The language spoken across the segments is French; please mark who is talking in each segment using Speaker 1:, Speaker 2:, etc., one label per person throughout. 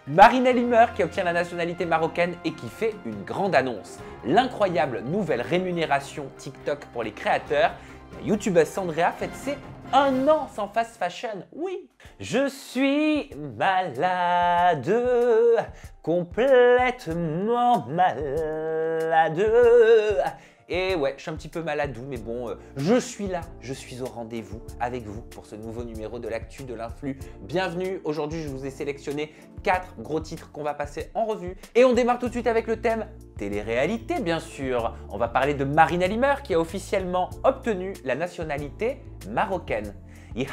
Speaker 1: Marine Elimer qui obtient la nationalité marocaine et qui fait une grande annonce. L'incroyable nouvelle rémunération TikTok pour les créateurs. La youtubeuse Sandrea fête ses 1 an sans fast fashion, oui. Je suis malade, complètement malade. Et ouais, je suis un petit peu maladou, mais bon, je suis là, je suis au rendez-vous avec vous pour ce nouveau numéro de l'actu de l'influx. Bienvenue, aujourd'hui je vous ai sélectionné 4 gros titres qu'on va passer en revue. Et on démarre tout de suite avec le thème télé-réalité, bien sûr. On va parler de Marine Elimer qui a officiellement obtenu la nationalité marocaine. Et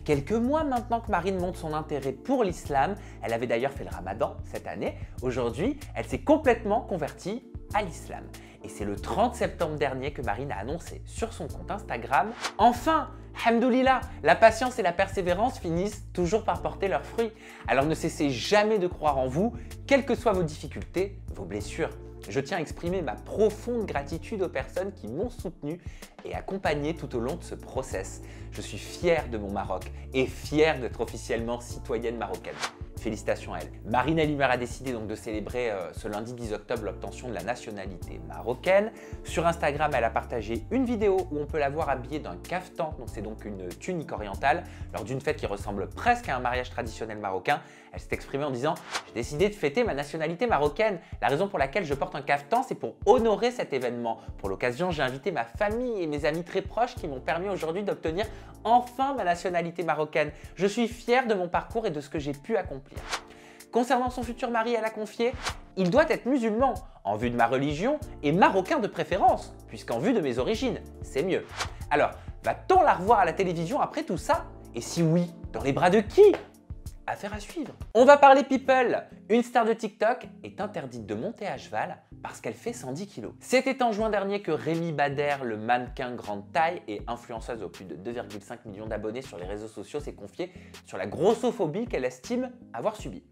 Speaker 1: quelques mois maintenant que Marine montre son intérêt pour l'islam, elle avait d'ailleurs fait le ramadan cette année. Aujourd'hui, elle s'est complètement convertie à l'islam. Et c'est le 30 septembre dernier que Marine a annoncé sur son compte Instagram « Enfin, Alhamdoulilah, la patience et la persévérance finissent toujours par porter leurs fruits. Alors ne cessez jamais de croire en vous, quelles que soient vos difficultés, vos blessures. Je tiens à exprimer ma profonde gratitude aux personnes qui m'ont soutenu et accompagné tout au long de ce process. Je suis fière de mon Maroc et fière d'être officiellement citoyenne marocaine. » Félicitations à elle. Marine Elimer a décidé donc de célébrer ce lundi 10 octobre l'obtention de la nationalité marocaine. Sur Instagram, elle a partagé une vidéo où on peut la voir habillée d'un caftan, donc c'est donc une tunique orientale, lors d'une fête qui ressemble presque à un mariage traditionnel marocain. Elle s'est exprimée en disant « J'ai décidé de fêter ma nationalité marocaine. La raison pour laquelle je porte un caftan, c'est pour honorer cet événement. Pour l'occasion, j'ai invité ma famille et mes amis très proches qui m'ont permis aujourd'hui d'obtenir enfin ma nationalité marocaine. Je suis fière de mon parcours et de ce que j'ai pu accomplir. » Concernant son futur mari, elle a confié « Il doit être musulman, en vue de ma religion, et marocain de préférence, puisqu'en vue de mes origines, c'est mieux. » Alors, va-t-on la revoir à la télévision après tout ça? Et si oui, dans les bras de qui? Affaire à suivre. On va parler people. Une star de TikTok est interdite de monter à cheval parce qu'elle fait 110 kg. C'était en juin dernier que Rémi Bader, le mannequin grande taille et influenceuse aux plus de 2,5 millions d'abonnés sur les réseaux sociaux, s'est confiée sur la grossophobie qu'elle estime avoir subie.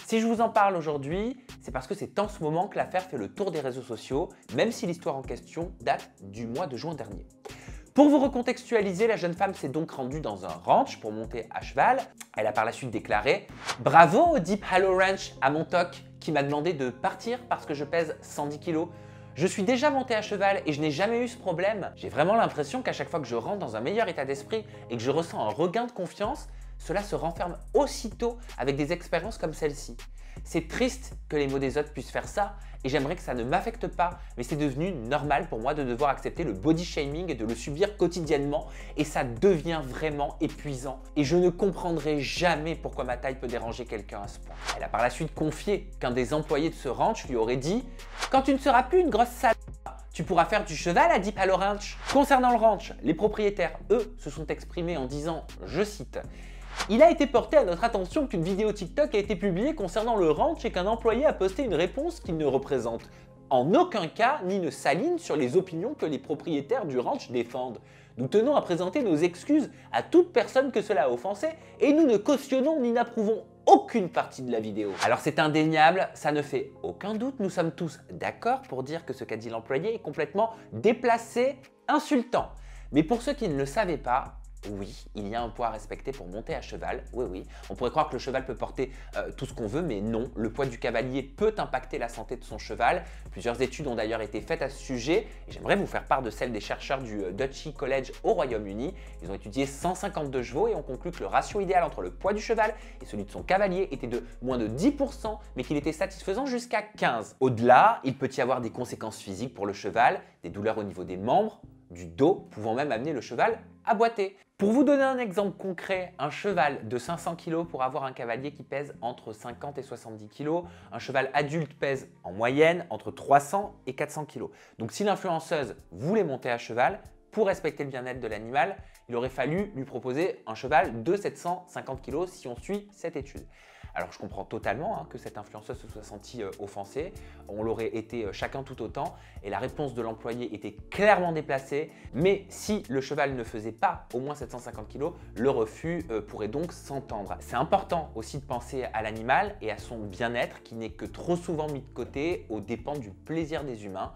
Speaker 1: Si je vous en parle aujourd'hui, c'est parce que c'est en ce moment que l'affaire fait le tour des réseaux sociaux, même si l'histoire en question date du mois de juin dernier. Pour vous recontextualiser, la jeune femme s'est donc rendue dans un ranch pour monter à cheval. Elle a par la suite déclaré « Bravo au Deep Hallow Ranch à Montauk qui m'a demandé de partir parce que je pèse 110 kg. Je suis déjà montée à cheval et je n'ai jamais eu ce problème. J'ai vraiment l'impression qu'à chaque fois que je rentre dans un meilleur état d'esprit et que je ressens un regain de confiance, cela se renferme aussitôt avec des expériences comme celle-ci. C'est triste que les mots des autres puissent faire ça et j'aimerais que ça ne m'affecte pas, mais c'est devenu normal pour moi de devoir accepter le body shaming et de le subir quotidiennement et ça devient vraiment épuisant et je ne comprendrai jamais pourquoi ma taille peut déranger quelqu'un à ce point. » Elle a par la suite confié qu'un des employés de ce ranch lui aurait dit « Quand tu ne seras plus une grosse sale, tu pourras faire du cheval à Deep Hallow Ranch. » Concernant le ranch, les propriétaires, eux, se sont exprimés en disant, je cite, « Il a été porté à notre attention qu'une vidéo TikTok a été publiée concernant le ranch et qu'un employé a posté une réponse qui ne représente en aucun cas ni ne s'aligne sur les opinions que les propriétaires du ranch défendent. Nous tenons à présenter nos excuses à toute personne que cela a offensé et nous ne cautionnons ni n'approuvons aucune partie de la vidéo. » Alors c'est indéniable, ça ne fait aucun doute, nous sommes tous d'accord pour dire que ce qu'a dit l'employé est complètement déplacé, insultant. Mais pour ceux qui ne le savaient pas, oui, il y a un poids à respecter pour monter à cheval, oui. On pourrait croire que le cheval peut porter tout ce qu'on veut, mais non, le poids du cavalier peut impacter la santé de son cheval. Plusieurs études ont d'ailleurs été faites à ce sujet et j'aimerais vous faire part de celle des chercheurs du Duchy College au Royaume-Uni. Ils ont étudié 152 chevaux et ont conclu que le ratio idéal entre le poids du cheval et celui de son cavalier était de moins de 10%, mais qu'il était satisfaisant jusqu'à 15%. Au-delà, il peut y avoir des conséquences physiques pour le cheval, des douleurs au niveau des membres, du dos, pouvant même amener le cheval à boiter. Pour vous donner un exemple concret, un cheval de 500 kg pour avoir un cavalier qui pèse entre 50 et 70 kg. Un cheval adulte pèse en moyenne entre 300 et 400 kg. Donc si l'influenceuse voulait monter à cheval, pour respecter le bien-être de l'animal, il aurait fallu lui proposer un cheval de 750 kg si on suit cette étude. Alors je comprends totalement que cette influenceuse se soit sentie offensée, on l'aurait été chacun tout autant et la réponse de l'employé était clairement déplacée, mais si le cheval ne faisait pas au moins 750 kg, le refus pourrait donc s'entendre. C'est important aussi de penser à l'animal et à son bien-être qui n'est que trop souvent mis de côté aux dépens du plaisir des humains.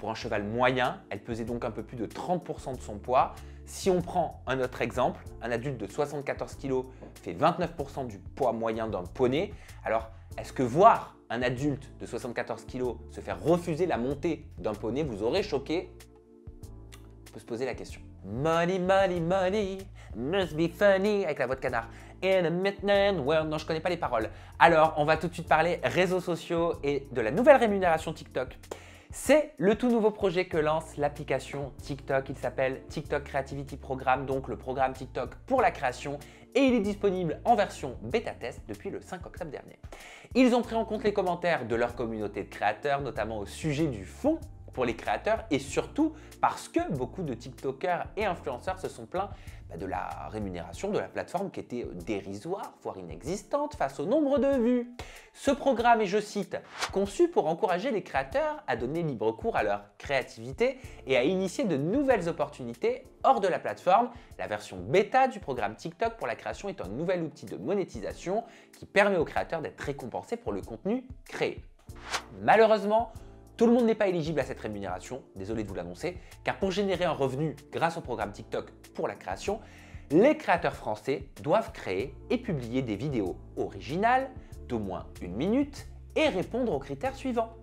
Speaker 1: Pour un cheval moyen, elle pesait donc un peu plus de 30% de son poids. Si on prend un autre exemple, un adulte de 74 kg fait 29% du poids moyen d'un poney. Alors, est-ce que voir un adulte de 74 kg se faire refuser la montée d'un poney vous aurait choqué? On peut se poser la question. Money, money, money, must be funny, avec la voix de canard. In a midnight world, non, je connais pas les paroles. Alors, on va tout de suite parler réseaux sociaux et de la nouvelle rémunération TikTok. C'est le tout nouveau projet que lance l'application TikTok. Il s'appelle TikTok Creativity Program, donc le programme TikTok pour la création, et il est disponible en version bêta test depuis le 5 octobre dernier. Ils ont pris en compte les commentaires de leur communauté de créateurs, notamment au sujet du fond pour les créateurs et surtout parce que beaucoup de TikTokers et influenceurs se sont plaints de la rémunération de la plateforme qui était dérisoire, voire inexistante face au nombre de vues. Ce programme est, je cite, conçu pour encourager les créateurs à donner libre cours à leur créativité et à initier de nouvelles opportunités hors de la plateforme. La version bêta du programme TikTok pour la création est un nouvel outil de monétisation qui permet aux créateurs d'être récompensés pour le contenu créé. Malheureusement, tout le monde n'est pas éligible à cette rémunération, désolé de vous l'annoncer, car pour générer un revenu grâce au programme TikTok pour la création, les créateurs français doivent créer et publier des vidéos originales d'au moins 1 minute et répondre aux critères suivants.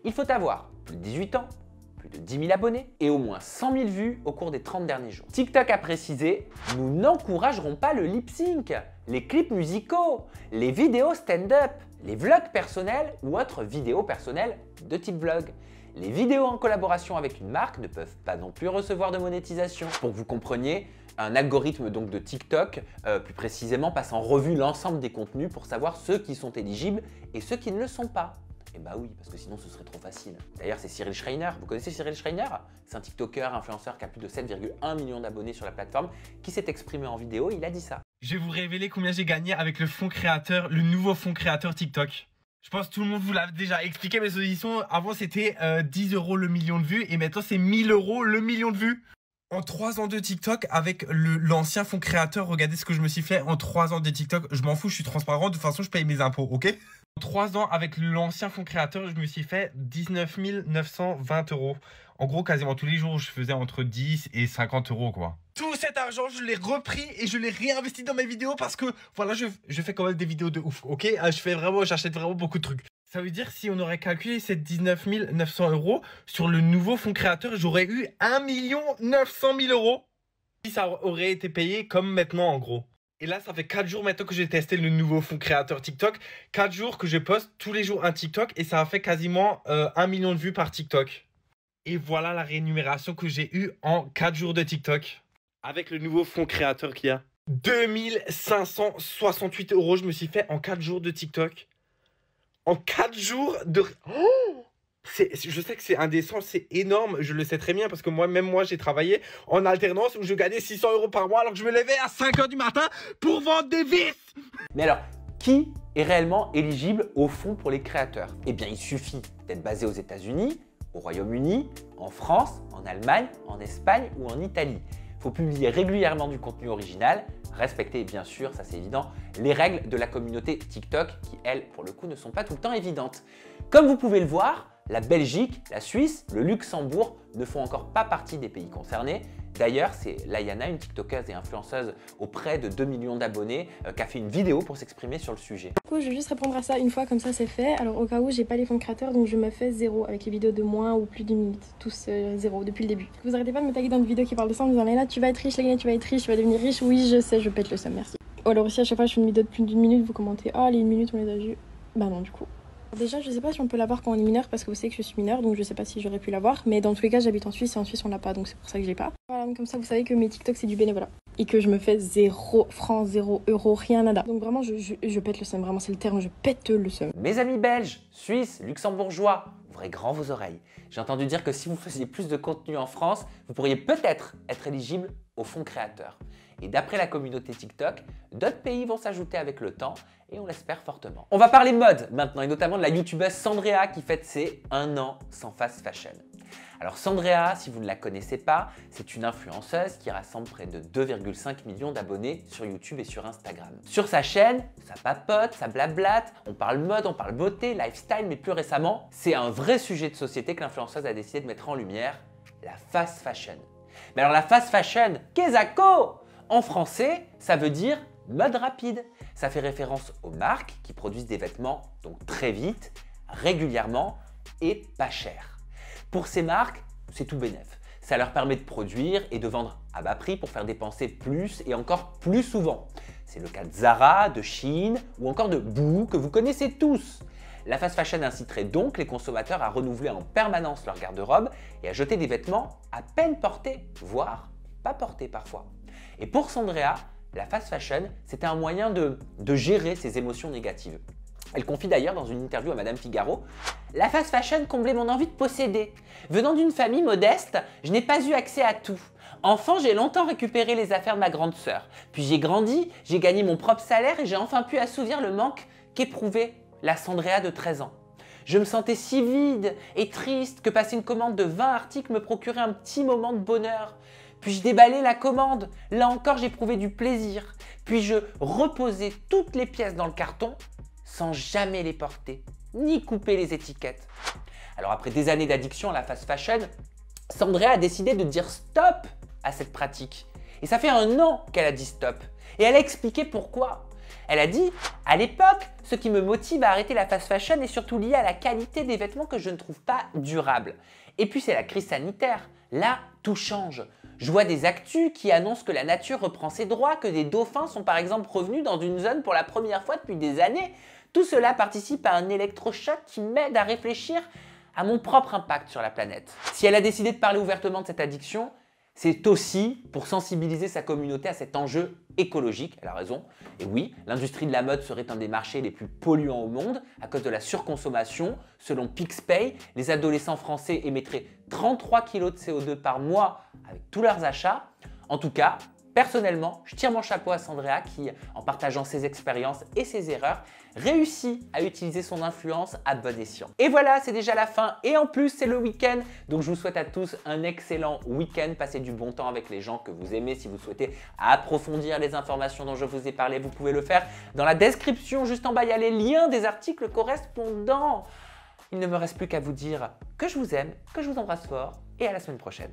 Speaker 1: Il faut avoir plus de 18 ans, plus de 10 000 abonnés et au moins 100 000 vues au cours des 30 derniers jours. TikTok a précisé « Nous n'encouragerons pas le lip-sync, les clips musicaux, les vidéos stand-up, les vlogs personnels ou autres vidéos personnelles de type vlog. Les vidéos en collaboration avec une marque ne peuvent pas non plus recevoir de monétisation. » Pour que vous compreniez, un algorithme donc de TikTok, plus précisément, passe en revue l'ensemble des contenus pour savoir ceux qui sont éligibles et ceux qui ne le sont pas. Et bah oui, parce que sinon ce serait trop facile. D'ailleurs, c'est Cyril Schreiner. Vous connaissez Cyril Schreiner? C'est un TikToker, influenceur qui a plus de 7,1 millions d'abonnés sur la plateforme, qui s'est exprimé en vidéo. Il a dit ça.
Speaker 2: Je vais vous révéler combien j'ai gagné avec le fonds créateur, le nouveau fonds créateur TikTok. Je pense que tout le monde vous l'a déjà expliqué, mes auditions. Avant, c'était 10 € le million de vues et maintenant, c'est 1000 € le million de vues. En 3 ans de TikTok, avec l'ancien fonds créateur, regardez ce que je me suis fait en 3 ans de TikTok. Je m'en fous, je suis transparent. De toute façon, je paye mes impôts, ok? En 3 ans, avec l'ancien fonds créateur, je me suis fait 19 920 €. En gros, quasiment tous les jours, je faisais entre 10 et 50 €, quoi. Tout cet argent, je l'ai repris et je l'ai réinvesti dans mes vidéos parce que, voilà, je fais quand même des vidéos de ouf, ok? J'achète vraiment beaucoup de trucs. Ça veut dire, si on aurait calculé ces 19 900 € sur le nouveau fonds créateur, j'aurais eu 1 900 000 €. Si ça aurait été payé comme maintenant, en gros. Et là, ça fait 4 jours maintenant que j'ai testé le nouveau fonds créateur TikTok. 4 jours que je poste tous les jours un TikTok et ça a fait quasiment 1 million de vues par TikTok. Et voilà la rémunération que j'ai eue en 4 jours de TikTok. Avec le nouveau fonds créateur qu'il y a. 2568 € je me suis fait en 4 jours de TikTok. En 4 jours de... Oh, je sais que c'est indécent, c'est énorme, je le sais très bien parce que même moi j'ai travaillé en alternance où je gagnais 600 € par mois alors que je me levais à 5 h du matin pour vendre des vis.
Speaker 1: Mais alors, qui est réellement éligible au fonds pour les créateurs? Eh bien, il suffit d'être basé aux États-Unis, au Royaume-Uni, en France, en Allemagne, en Espagne ou en Italie. Il faut publier régulièrement du contenu original, respecter bien sûr, ça c'est évident, les règles de la communauté TikTok qui, elles, pour le coup, ne sont pas tout le temps évidentes. Comme vous pouvez le voir, la Belgique, la Suisse, le Luxembourg ne font encore pas partie des pays concernés. D'ailleurs, c'est Layana, une TikTokeuse et influenceuse auprès de 2 millions d'abonnés, qui a fait une vidéo pour s'exprimer sur le sujet.
Speaker 3: Du coup, je vais juste répondre à ça une fois, comme ça c'est fait. Alors au cas où j'ai pas les fonds créateurs, donc je me fais 0 avec les vidéos de moins ou plus d'1 minute. Tous 0 depuis le début. Vous arrêtez pas de me taguer dans une vidéo qui parle de ça en me disant là tu vas être riche, Layana, tu vas être riche, tu vas devenir riche. Oui, je sais, je pète le seum, merci. Ou alors aussi à chaque fois je fais une vidéo de plus d'1 minute, vous commentez ah les 1 minute on les a vues. Bah non du coup. Déjà, je sais pas si on peut l'avoir quand on est mineur parce que vous savez que je suis mineure, donc je sais pas si j'aurais pu l'avoir. Mais dans tous les cas, j'habite en Suisse et en Suisse on l'a pas, donc c'est pour ça que j'ai pas. Voilà, comme ça vous savez que mes TikTok c'est du bénévolat et que je me fais 0 francs, 0 euros, rien nada. Donc vraiment, je pète le seum, vraiment c'est le terme, je pète le seum.
Speaker 1: Mes amis belges, suisses, luxembourgeois, ouvrez grand vos oreilles. J'ai entendu dire que si vous faisiez plus de contenu en France, vous pourriez peut-être être éligible au fonds créateur. Et d'après la communauté TikTok, d'autres pays vont s'ajouter avec le temps et on l'espère fortement. On va parler mode maintenant et notamment de la youtubeuse Sandrea qui fête ses 1 an sans fast fashion. Alors Sandrea, si vous ne la connaissez pas, c'est une influenceuse qui rassemble près de 2,5 millions d'abonnés sur YouTube et sur Instagram. Sur sa chaîne, ça papote, ça blablate, on parle mode, on parle beauté, lifestyle, mais plus récemment, c'est un vrai sujet de société que l'influenceuse a décidé de mettre en lumière, la fast fashion. Mais alors la fast fashion, qu'est-ce que en français, ça veut dire mode rapide. Ça fait référence aux marques qui produisent des vêtements donc très vite, régulièrement et pas cher. Pour ces marques, c'est tout bénef. Ça leur permet de produire et de vendre à bas prix pour faire dépenser plus et encore plus souvent. C'est le cas de Zara, de Shein ou encore de Boohoo que vous connaissez tous. La fast fashion inciterait donc les consommateurs à renouveler en permanence leur garde-robe et à jeter des vêtements à peine portés, voire pas portés parfois. Et pour Sandrea, la fast fashion, c'était un moyen de gérer ses émotions négatives. Elle confie d'ailleurs dans une interview à Madame Figaro « La fast fashion comblait mon envie de posséder. Venant d'une famille modeste, je n'ai pas eu accès à tout. Enfant, j'ai longtemps récupéré les affaires de ma grande sœur. Puis j'ai grandi, j'ai gagné mon propre salaire et j'ai enfin pu assouvir le manque qu'éprouvait la Sandrea de 13 ans. Je me sentais si vide et triste que passer une commande de 20 articles me procurait un petit moment de bonheur. Puis je déballais la commande. Là encore, j'éprouvais du plaisir. Puis je reposais toutes les pièces dans le carton sans jamais les porter, ni couper les étiquettes. Alors après des années d'addiction à la fast fashion, Sandrea a décidé de dire stop à cette pratique. Et ça fait 1 an qu'elle a dit stop. Et elle a expliqué pourquoi. Elle a dit « À l'époque, ce qui me motive à arrêter la fast fashion est surtout lié à la qualité des vêtements que je ne trouve pas durables. Et puis c'est la crise sanitaire. Là, tout change. Je vois des actus qui annoncent que la nature reprend ses droits, que des dauphins sont par exemple revenus dans une zone pour la première fois depuis des années. Tout cela participe à un électrochoc qui m'aide à réfléchir à mon propre impact sur la planète. » Si elle a décidé de parler ouvertement de cette addiction, c'est aussi pour sensibiliser sa communauté à cet enjeu écologique. Elle a raison. Et oui, l'industrie de la mode serait un des marchés les plus polluants au monde à cause de la surconsommation. Selon PixPay, les adolescents français émettraient 33 kg de CO2 par mois avec tous leurs achats. En tout cas, personnellement, je tire mon chapeau à Sandrea qui, en partageant ses expériences et ses erreurs, réussit à utiliser son influence à bon escient. Et voilà, c'est déjà la fin et en plus c'est le week-end. Donc je vous souhaite à tous un excellent week-end. Passez du bon temps avec les gens que vous aimez. Si vous souhaitez approfondir les informations dont je vous ai parlé, vous pouvez le faire dans la description. Juste en bas, il y a les liens des articles correspondants. Il ne me reste plus qu'à vous dire que je vous aime, que je vous embrasse fort et à la semaine prochaine.